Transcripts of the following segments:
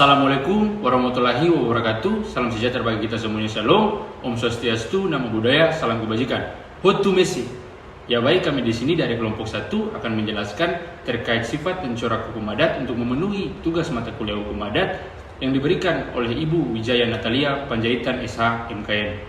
Assalamualaikum warahmatullahi wabarakatuh. Salam sejahtera bagi kita semuanya. Shalom, Om Swastiastu, Namo Buddhaya, salam kebajikan. Hotu Messi. Ya baik, kami di sini dari kelompok 1 akan menjelaskan terkait sifat dan corak hukum adat untuk memenuhi tugas mata kuliah hukum adat yang diberikan oleh Ibu Wijaya Natalia Panjaitan SH MKN.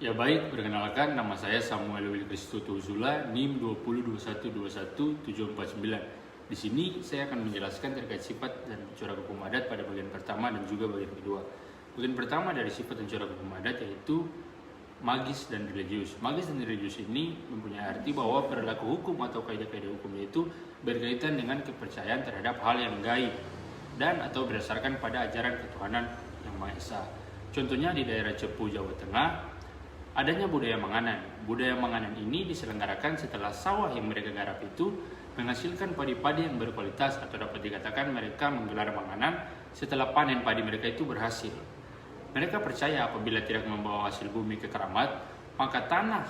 Ya baik, perkenalkan nama saya Samuel Willy Kristuto Uzula, NIM 2021211749. Di sini saya akan menjelaskan terkait sifat dan corak hukum adat pada bagian pertama dan juga bagian kedua. Bagian pertama dari sifat dan corak hukum adat yaitu magis dan religius. Magis dan religius ini mempunyai arti bahwa perilaku hukum atau kaidah-kaidah hukum itu berkaitan dengan kepercayaan terhadap hal yang gaib dan atau berdasarkan pada ajaran ketuhanan yang Maha Esa. Contohnya di daerah Cepu, Jawa Tengah, adanya budaya Manganan. Budaya Manganan ini diselenggarakan setelah sawah yang mereka garap itu menghasilkan padi-padi yang berkualitas, atau dapat dikatakan mereka menggelar Manganan setelah panen padi mereka itu berhasil. Mereka percaya apabila tidak membawa hasil bumi ke keramat, maka tanah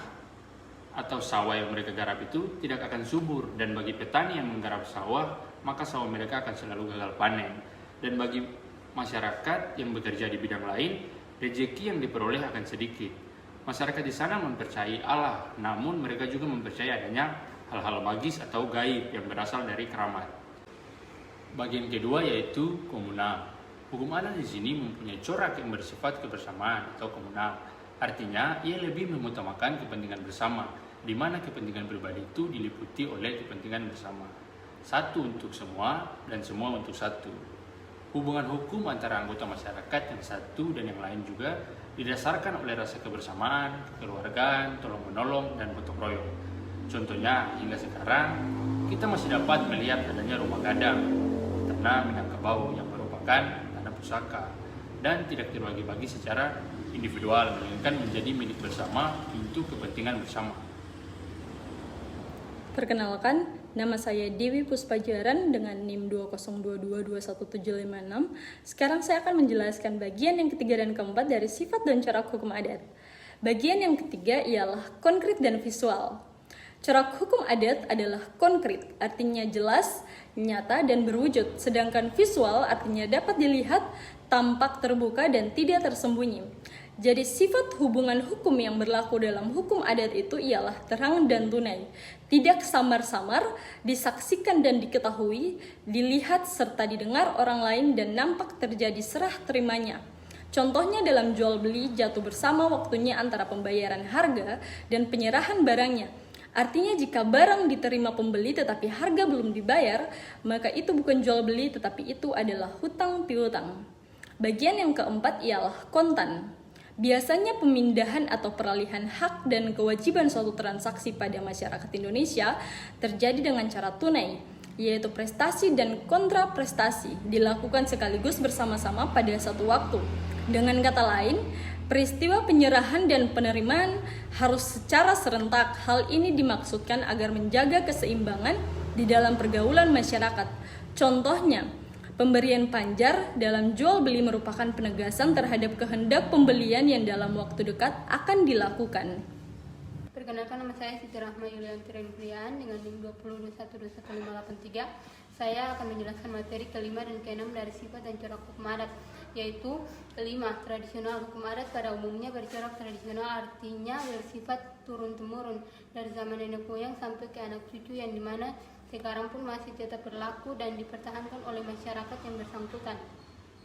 atau sawah yang mereka garap itu tidak akan subur, dan bagi petani yang menggarap sawah, maka sawah mereka akan selalu gagal panen. Dan bagi masyarakat yang bekerja di bidang lain, rezeki yang diperoleh akan sedikit. Masyarakat di sana mempercayai Allah, namun mereka juga mempercayai adanya hal-hal magis atau gaib yang berasal dari keramat. Bagian kedua yaitu komunal. Hukum adat di sini mempunyai corak yang bersifat kebersamaan atau komunal. Artinya, ia lebih mengutamakan kepentingan bersama, di mana kepentingan pribadi itu diliputi oleh kepentingan bersama. Satu untuk semua dan semua untuk satu. Hubungan hukum antara anggota masyarakat yang satu dan yang lain juga didasarkan oleh rasa kebersamaan, kekeluargaan, tolong-menolong, dan gotong royong. Contohnya, hingga sekarang kita masih dapat melihat adanya rumah gadang, tanah Minangkabau yang merupakan tanah pusaka dan tidak terbagi-bagi secara individual, melainkan menjadi milik bersama untuk kepentingan bersama. Perkenalkan, nama saya Dewi Puspajaran dengan NIM 20222176. Sekarang saya akan menjelaskan bagian yang ketiga dan keempat dari sifat dan corak hukum adat. Bagian yang ketiga ialah konkret dan visual. Corak hukum adat adalah konkret, artinya jelas, nyata, dan berwujud. Sedangkan visual artinya dapat dilihat, tampak terbuka, dan tidak tersembunyi. Jadi sifat hubungan hukum yang berlaku dalam hukum adat itu ialah terang dan tunai. Tidak samar-samar, disaksikan dan diketahui, dilihat serta didengar orang lain dan nampak terjadi serah terimanya. Contohnya dalam jual beli jatuh bersama waktunya antara pembayaran harga dan penyerahan barangnya. Artinya jika barang diterima pembeli tetapi harga belum dibayar, maka itu bukan jual beli tetapi itu adalah hutang piutang. Bagian yang keempat ialah kontan. Biasanya pemindahan atau peralihan hak dan kewajiban suatu transaksi pada masyarakat Indonesia terjadi dengan cara tunai, yaitu prestasi dan kontraprestasi dilakukan sekaligus bersama-sama pada satu waktu. Dengan kata lain, peristiwa penyerahan dan penerimaan harus secara serentak. Hal ini dimaksudkan agar menjaga keseimbangan di dalam pergaulan masyarakat. Contohnya, pemberian panjar dalam jual beli merupakan penegasan terhadap kehendak pembelian yang dalam waktu dekat akan dilakukan. Perkenalkan, nama saya Siti Rahma Yulianti Renfrian dengan NIM 2021218583. Saya akan menjelaskan materi kelima dan keenam dari sifat dan corak hukum adat, yaitu kelima, tradisional. Hukum adat pada umumnya bercorak tradisional, artinya bersifat turun-temurun dari zaman nenek moyang sampai ke anak cucu, yang dimana sekarang pun masih tetap berlaku dan dipertahankan oleh masyarakat yang bersangkutan.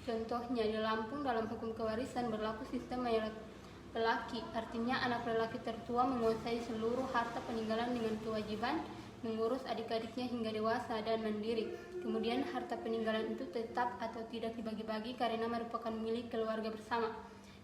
Contohnya di Lampung dalam hukum kewarisan berlaku sistem mayoritas lelaki, artinya anak lelaki tertua menguasai seluruh harta peninggalan dengan kewajiban mengurus adik-adiknya hingga dewasa dan mandiri. Kemudian harta peninggalan itu tetap atau tidak dibagi-bagi karena merupakan milik keluarga bersama.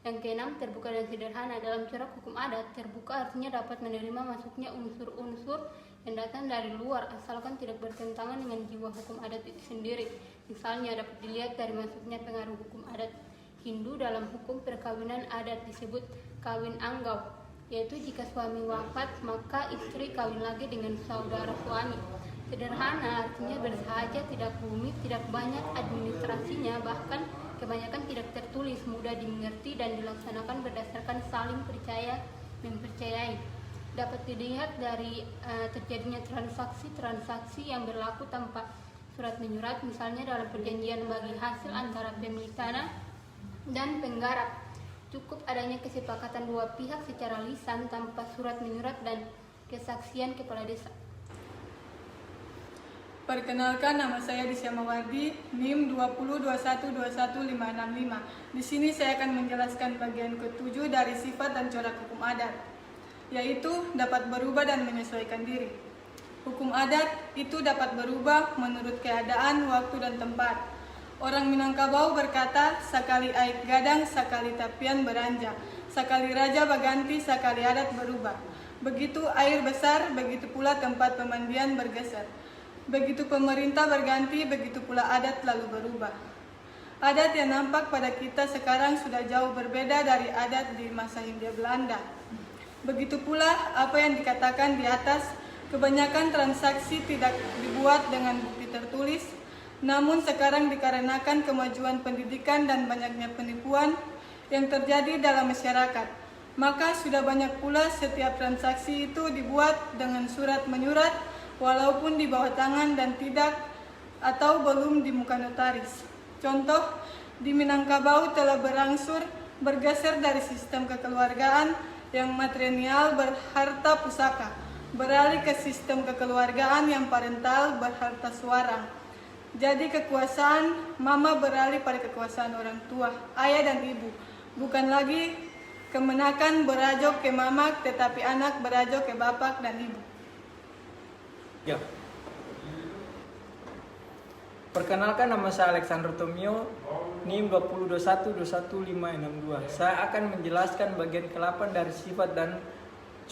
Yang keenam, terbuka dan sederhana. Dalam corak hukum adat, terbuka artinya dapat menerima masuknya unsur-unsur yang datang dari luar asalkan tidak bertentangan dengan jiwa hukum adat itu sendiri. Misalnya dapat dilihat dari masuknya pengaruh hukum adat Hindu dalam hukum perkawinan adat disebut kawin anggau, yaitu jika suami wafat maka istri kawin lagi dengan saudara suami. Sederhana artinya bersahaja, tidak rumit, tidak banyak administrasinya, bahkan kebanyakan tidak tertulis, mudah dimengerti dan dilaksanakan berdasarkan saling percaya mempercayai. Dapat dilihat dari terjadinya transaksi yang berlaku tanpa surat menyurat, misalnya dalam perjanjian bagi hasil antara pemilik tanah dan penggarap. Cukup adanya kesepakatan dua pihak secara lisan tanpa surat menyurat dan kesaksian kepala desa. Perkenalkan, nama saya Disya Mawardi, NIM 2021215565. Di sini saya akan menjelaskan bagian ke-7 dari sifat dan corak hukum adat, yaitu dapat berubah dan menyesuaikan diri. Hukum adat itu dapat berubah menurut keadaan, waktu, dan tempat. Orang Minangkabau berkata, sakali aik gadang, sakali tapian beranjak, sakali raja berganti, sakali adat berubah. Begitu air besar, begitu pula tempat pemandian bergeser. Begitu pemerintah berganti, begitu pula adat lalu berubah. Adat yang nampak pada kita sekarang sudah jauh berbeda dari adat di masa Hindia Belanda. Begitu pula apa yang dikatakan di atas, kebanyakan transaksi tidak dibuat dengan bukti tertulis, namun sekarang dikarenakan kemajuan pendidikan dan banyaknya penipuan yang terjadi dalam masyarakat, maka sudah banyak pula setiap transaksi itu dibuat dengan surat menyurat, walaupun di bawah tangan dan tidak atau belum di muka notaris. Contoh, di Minangkabau telah berangsur bergeser dari sistem kekeluargaan yang matrilineal berharta pusaka, beralih ke sistem kekeluargaan yang parental berharta suara. Jadi kekuasaan mama beralih pada kekuasaan orang tua, ayah dan ibu. Bukan lagi kemenakan berajok ke mama, tetapi anak berajok ke bapak dan ibu. Ya. Perkenalkan, nama saya Alexander Tomio, NIM 2021215562. Saya akan menjelaskan bagian ke-8 dari sifat dan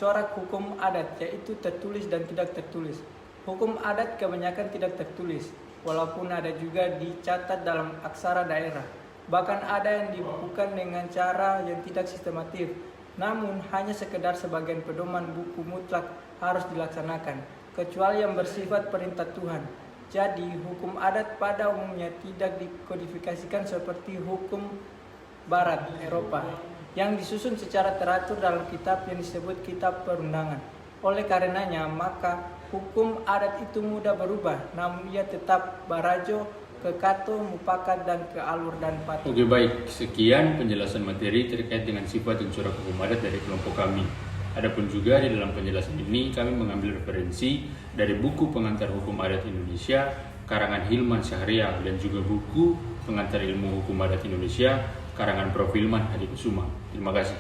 corak hukum adat, yaitu tertulis dan tidak tertulis. Hukum adat kebanyakan tidak tertulis, walaupun ada juga dicatat dalam aksara daerah. Bahkan ada yang dibukukan dengan cara yang tidak sistematif, namun hanya sekedar sebagian pedoman buku mutlak harus dilaksanakan, kecuali yang bersifat perintah Tuhan. Jadi, hukum adat pada umumnya tidak dikodifikasikan seperti hukum Barat Eropa yang disusun secara teratur dalam kitab yang disebut Kitab Perundangan. Oleh karenanya, maka hukum adat itu mudah berubah, namun ia tetap barajo, kekato, mupakat, dan kealur dan patuh. Oke, baik, sekian penjelasan materi terkait dengan sifat dan corak hukum adat dari kelompok kami. Adapun juga di dalam penjelasan ini kami mengambil referensi dari buku Pengantar Hukum Adat Indonesia karangan Hilman Syahrial dan juga buku Pengantar Ilmu Hukum Adat Indonesia karangan Prof. Hilman Hadikusuma. Terima kasih.